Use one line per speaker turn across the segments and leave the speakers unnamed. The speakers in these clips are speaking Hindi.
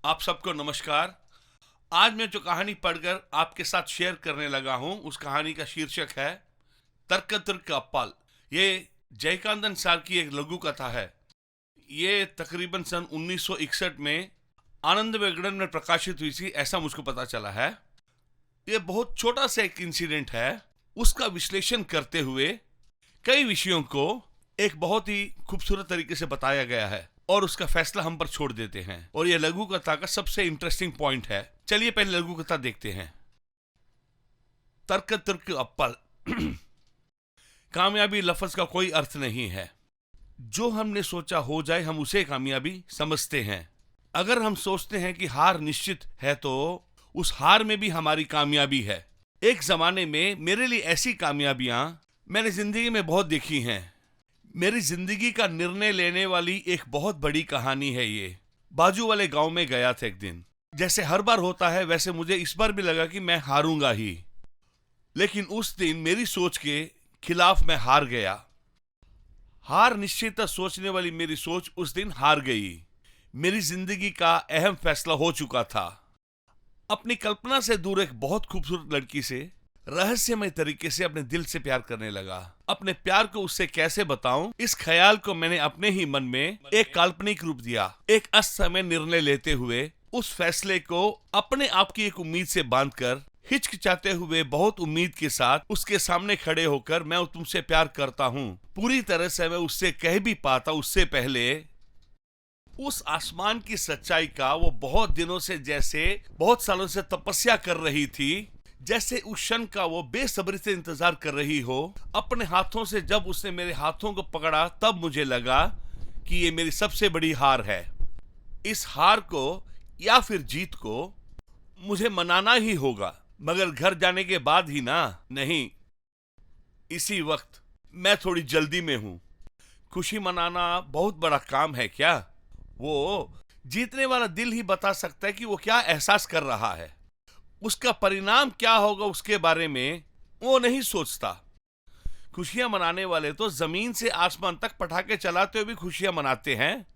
आप सबको नमस्कार। आज मैं जो कहानी पढ़कर आपके साथ शेयर करने लगा हूं, उस कहानी का शीर्षक है तर्क तर्क अप्पाल। ये जयकांतन सार की एक लघु कथा है। ये तकरीबन सन 1961 में आनंद विगड़न में प्रकाशित हुई थी, ऐसा मुझको पता चला है। ये बहुत छोटा सा एक इंसिडेंट है। उसका विश्लेषण करते हुए कई विषयों को एक बहुत ही खूबसूरत तरीके से बताया गया है और उसका फैसला हम पर छोड़ देते हैं। और यह लघु कथा का सबसे इंटरेस्टिंग पॉइंट है। चलिए पहले लघु कथा देखते हैं। तर्क तर्क अप्पल। कामयाबी लफ्ज का कोई अर्थ नहीं है। जो हमने सोचा हो जाए हम उसे कामयाबी समझते हैं। अगर हम सोचते हैं कि हार निश्चित है तो उस हार में भी हमारी कामयाबी है। एक जमाने में मेरे लिए ऐसी कामयाबियां मैंने जिंदगी में बहुत देखी हैं। मेरी जिंदगी का निर्णय लेने वाली एक बहुत बड़ी कहानी है ये। बाजू वाले गांव में गया था एक दिन। जैसे हर बार होता है वैसे मुझे इस बार भी लगा कि मैं हारूंगा ही, लेकिन उस दिन मेरी सोच के खिलाफ मैं हार गया। हार निश्चित सोचने वाली मेरी सोच उस दिन हार गई। मेरी जिंदगी का अहम फैसला हो चुका था। अपनी कल्पना से दूर एक बहुत खूबसूरत लड़की से रहस्यमय तरीके से अपने दिल से प्यार करने लगा। अपने प्यार को उससे कैसे बताऊं, इस ख्याल को मैंने अपने ही मन में एक काल्पनिक रूप दिया। एक असमय निर्णय लेते हुए उस फैसले को अपने आप की एक उम्मीद से बांधकर, हिचकिचाते हुए बहुत उम्मीद के साथ उसके सामने खड़े होकर, मैं तुमसे प्यार करता हूं, पूरी तरह से मैं उससे कह भी पाता उससे पहले उस आसमान की सच्चाई का वो बहुत दिनों से, जैसे बहुत सालों से तपस्या कर रही थी, जैसे उस क्षण का वो बेसब्री से इंतजार कर रही हो। अपने हाथों से जब उसने मेरे हाथों को पकड़ा तब मुझे लगा कि ये मेरी सबसे बड़ी हार है। इस हार को या फिर जीत को मुझे मनाना ही होगा, मगर घर जाने के बाद ही ना, नहीं, इसी वक्त। मैं थोड़ी जल्दी में हूं। खुशी मनाना बहुत बड़ा काम है क्या? वो जीतने वाला दिल ही बता सकता है कि वो क्या एहसास कर रहा है। उसका परिणाम क्या होगा उसके बारे में वो नहीं सोचता। खुशियां मनाने वाले तो जमीन से आसमान तक पटाखे चलाते हुए भी खुशियां मनाते हैं,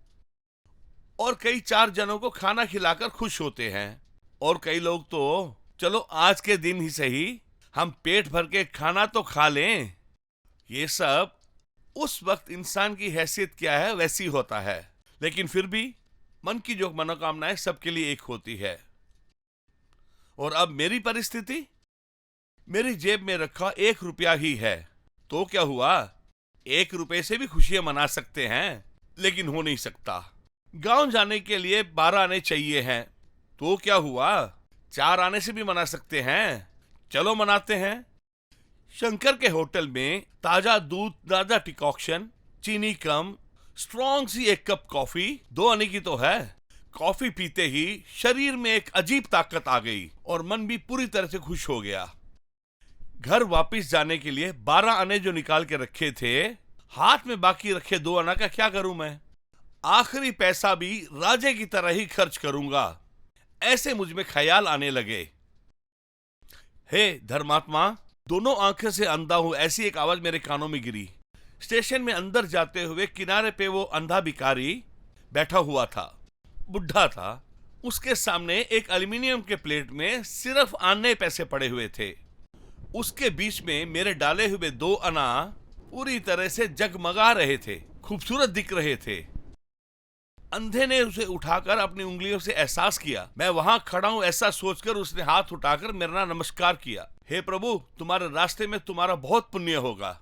और कई 4 जनों को खाना खिलाकर खुश होते हैं। और कई लोग तो चलो आज के दिन ही सही, हम पेट भर के खाना तो खा लें। ये सब उस वक्त इंसान की हैसियत क्या है वैसी होता है। लेकिन फिर भी मन की जो मनोकामनाएं सबके लिए एक होती है। और अब मेरी परिस्थिति, मेरी जेब में रखा 1 रुपया ही है, तो क्या हुआ? 1 रुपए से भी खुशियां मना सकते हैं, लेकिन हो नहीं सकता। गांव जाने के लिए 12 आने चाहिए हैं, तो क्या हुआ? 4 आने से भी मना सकते हैं। चलो मनाते हैं। शंकर के होटल में ताजा दूध, ताजा डिकॉक्शन, चीनी कम, स्ट्रॉन्ग सी 1 कप कॉफी, 2 आने की तो है। कॉफी पीते ही शरीर में एक अजीब ताकत आ गई और मन भी पूरी तरह से खुश हो गया। घर वापस जाने के लिए 12 आने जो निकाल के रखे थे, हाथ में बाकी रखे 2 आना का क्या करूं मैं? आखिरी पैसा भी राजे की तरह ही खर्च करूंगा, ऐसे मुझ में ख्याल आने लगे। हे धर्मात्मा, दोनों आंखें से अंधा हूं, ऐसी एक आवाज मेरे कानों में गिरी। स्टेशन में अंदर जाते हुए किनारे पे वो अंधा भिखारी बैठा हुआ था। बुढ़ा था। उसके सामने एक एल्युमिनियम के प्लेट में सिर्फ आने पैसे पड़े हुए थे। उसके बीच में मेरे डाले हुए 2 आना पूरी तरह से जगमगा रहे थे, खूबसूरत दिख रहे थे। अंधे ने उसे उठाकर अपनी उंगलियों से एहसास किया मैं वहां खड़ा हूं, ऐसा सोचकर उसने हाथ उठाकर मेरा नमस्कार किया। हे प्रभु, तुम्हारे रास्ते में तुम्हारा बहुत पुण्य होगा।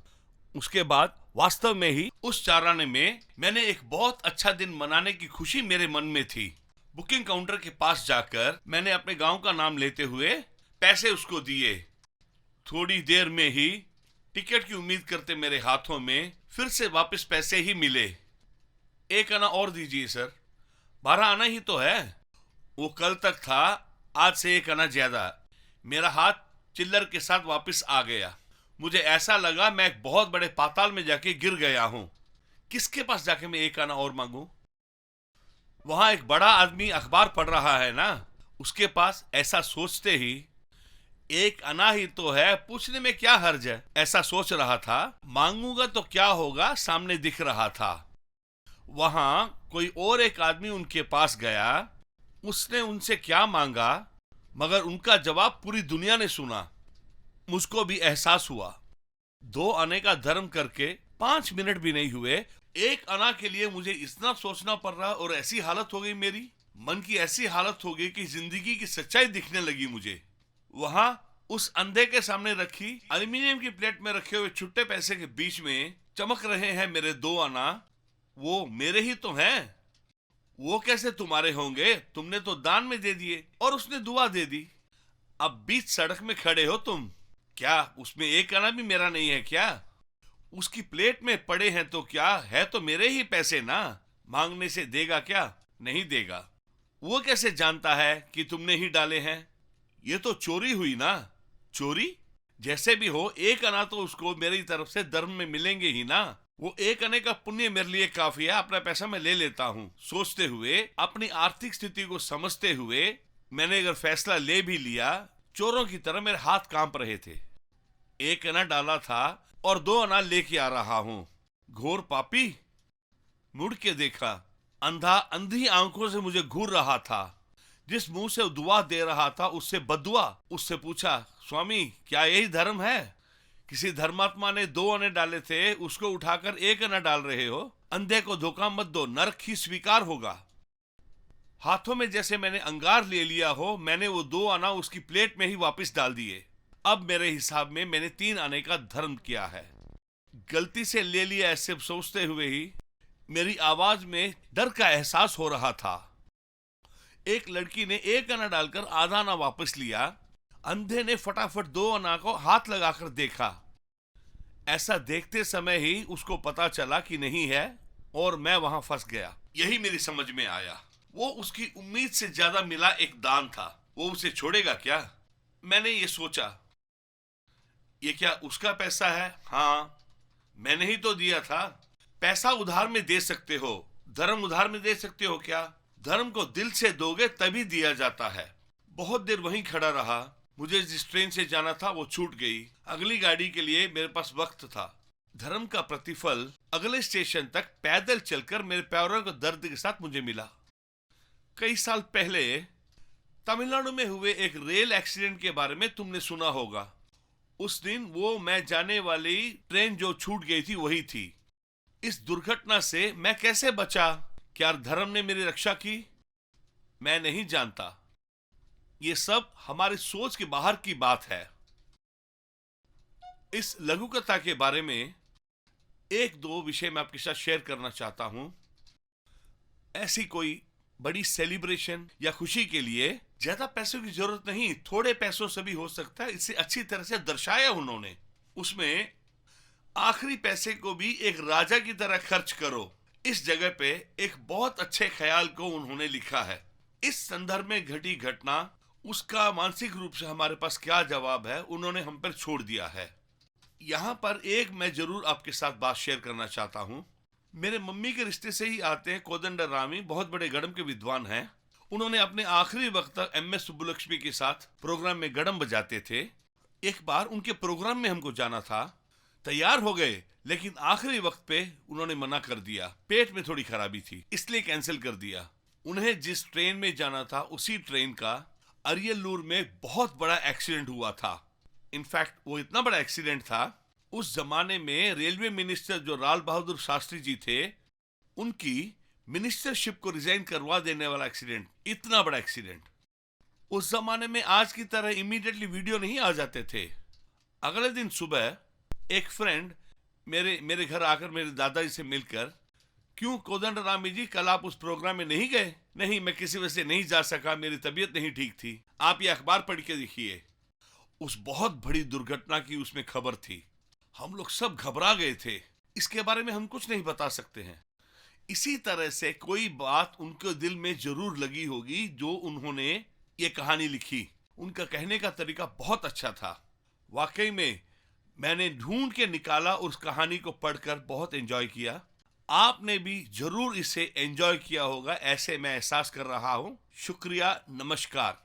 उसके बाद वास्तव में ही उस 4 आने में मैंने एक बहुत अच्छा दिन मनाने की खुशी मेरे मन में थी। बुकिंग काउंटर के पास जाकर मैंने अपने गांव का नाम लेते हुए पैसे उसको दिए। थोड़ी देर में ही टिकट की उम्मीद करते मेरे हाथों में फिर से वापस पैसे ही मिले। 1 आना और दीजिए सर। 12 आना ही तो है। वो कल तक था, आज से 1 आना ज्यादा। मेरा हाथ चिल्लर के साथ वापस आ गया। मुझे ऐसा लगा मैं एक बहुत बड़े पाताल में जाके गिर गया हूं। किसके पास जाके मैं 1 आना और मांगू? वहां एक बड़ा आदमी अखबार पढ़ रहा है ना, उसके पास। ऐसा सोचते ही 1 आना ही तो है, पूछने में क्या हर्ज है, ऐसा सोच रहा था। मांगूंगा तो क्या होगा, सामने दिख रहा था। वहां कोई और एक आदमी उनके पास गया, उसने उनसे क्या मांगा, मगर उनका जवाब पूरी दुनिया ने सुना। मुझको भी एहसास हुआ, 2 आने का धर्म करके 5 मिनट भी नहीं हुए, 1 आना के लिए मुझे इतना सोचना पड़ रहा, और ऐसी हालत हो गई, मेरी मन की ऐसी हालत हो गई कि जिंदगी की सच्चाई दिखने लगी मुझे। वहां उस अंधे के सामने रखी एल्यूमिनियम की प्लेट में रखे हुए छुट्टे पैसे के बीच में चमक रहे हैं मेरे 2 आना। वो मेरे ही तो हैं। वो कैसे तुम्हारे होंगे? तुमने तो दान में दे दिए और उसने दुआ दे दी। अब बीच सड़क में खड़े हो तुम। क्या उसमें 1 आना भी मेरा नहीं है क्या? उसकी प्लेट में पड़े हैं तो क्या है, तो मेरे ही पैसे ना। मांगने से देगा क्या? नहीं देगा। वो कैसे जानता है कि तुमने ही डाले हैं? ये तो चोरी हुई ना। चोरी? जैसे भी हो, 1 आना तो उसको मेरी तरफ से धर्म में मिलेंगे ही ना। वो 1 आने का पुण्य मेरे लिए काफी है, अपना पैसा मैं ले लेता हूं। सोचते हुए, अपनी आर्थिक स्थिति को समझते हुए मैंने अगर फैसला ले भी लिया, चोरों की तरह मेरे हाथ कांप रहे थे। 1 आना डाला था और 2 आना लेके आ रहा हूं। घोर पापी। मुड़ के देखा, अंधा अंधी आंखों से मुझे घूर रहा था। जिस मुंह से दुआ दे रहा था उससे बदुआ। उससे पूछा, स्वामी क्या यही धर्म है? किसी धर्मात्मा ने 2 आने डाले थे, उसको उठाकर 1 आना डाल रहे हो। अंधे को धोखा मत दो, नरक ही स्वीकार होगा। हाथों में जैसे मैंने अंगार ले लिया हो, मैंने वो 2 आना उसकी प्लेट में ही वापस डाल दिए। अब मेरे हिसाब में मैंने 3 आने का धर्म किया है। गलती से ले लिया ऐसे सोचते हुए ही मेरी आवाज में डर का एहसास हो रहा था। एक लड़की ने 1 आना डालकर आधा आना वापस लिया। अंधे ने फटाफट 2 आना को हाथ लगाकर देखा। ऐसा देखते समय ही उसको पता चला कि नहीं है, और मैं वहां फंस गया। यही मेरी समझ में आया। वो उसकी उम्मीद से ज्यादा मिला एक दान था। वो उसे छोड़ेगा क्या? मैंने ये सोचा, ये क्या उसका पैसा है? हाँ, मैंने ही तो दिया था। पैसा उधार में दे सकते हो, धर्म उधार में दे सकते हो क्या? धर्म को दिल से दोगे तभी दिया जाता है। बहुत देर वहीं खड़ा रहा। मुझे जिस ट्रेन से जाना था वो छूट गई। अगली गाड़ी के लिए मेरे पास वक्त था। धर्म का प्रतिफल अगले स्टेशन तक पैदल चलकर मेरे पैरों के दर्द के साथ मुझे मिला। कई साल पहले तमिलनाडु में हुए एक रेल एक्सीडेंट के बारे में तुमने सुना होगा। उस दिन वो मैं जाने वाली ट्रेन जो छूट गई थी वही थी। इस दुर्घटना से मैं कैसे बचा? क्या धर्म ने मेरी रक्षा की? मैं नहीं जानता। ये सब हमारी सोच के बाहर की बात है। इस लघु कथा के बारे में 1-2 विषय मैं आपके साथ शेयर करना चाहता हूं। ऐसी कोई बड़ी सेलिब्रेशन या खुशी के लिए ज्यादा पैसों की जरूरत नहीं, थोड़े पैसों से भी हो सकता है। इसे अच्छी तरह से दर्शाया उन्होंने। उसमें आखिरी पैसे को भी एक राजा की तरह खर्च करो, इस जगह पे एक बहुत अच्छे ख्याल को उन्होंने लिखा है। इस संदर्भ में घटी घटना, उसका मानसिक रूप से हमारे पास क्या जवाब है, उन्होंने हम पर छोड़ दिया है। यहां पर एक मैं जरूर आपके साथ बात शेयर करना चाहता हूं। मेरे मम्मी के रिश्ते से ही आते हैं कोदंडरामी, बहुत बड़े गड़म के विद्वान हैं। उन्होंने अपने आखिरी वक्त तक एम.एस. सुब्बुलक्ष्मी के साथ प्रोग्राम में गड़म बजाते थे। एक बार उनके प्रोग्राम में हमको जाना था। तैयार हो गए, लेकिन आखिरी वक्त पे उन्होंने मना कर दिया। पेट में थोड़ी खराबी थी, इसलिए कैंसिल कर दिया। उन्हें जिस ट्रेन में जाना था उसी ट्रेन का अरियलूर में बहुत बड़ा एक्सीडेंट हुआ था। इनफैक्ट वो इतना बड़ा एक्सीडेंट था, उस जमाने में रेलवे मिनिस्टर जो लाल बहादुर शास्त्री जी थे, उनकी मिनिस्टरशिप को रिजाइन करवा देने वाला एक्सीडेंट। इतना बड़ा एक्सीडेंट। उस जमाने में आज की तरह इमीडिएटली वीडियो नहीं आ जाते थे। अगले दिन सुबह एक फ्रेंड मेरे घर आकर मेरे दादाजी से मिलकर, क्यों कोदंडरामी जी कल आप उस प्रोग्राम में नहीं गए? नहीं, मैं किसी वजह से नहीं जा सका, मेरी तबीयत नहीं ठीक थी। आप ये अखबार पढ़ के देखिए। उस बहुत बड़ी दुर्घटना की उसमें खबर थी। हम लोग सब घबरा गए थे। इसके बारे में हम कुछ नहीं बता सकते हैं। इसी तरह से कोई बात उनके दिल में जरूर लगी होगी जो उन्होंने ये कहानी लिखी। उनका कहने का तरीका बहुत अच्छा था। वाकई में मैंने ढूंढ के निकाला, उस कहानी को पढ़कर बहुत एंजॉय किया। आपने भी जरूर इसे एंजॉय किया होगा, ऐसे मैं एहसास कर रहा हूं। शुक्रिया, नमस्कार।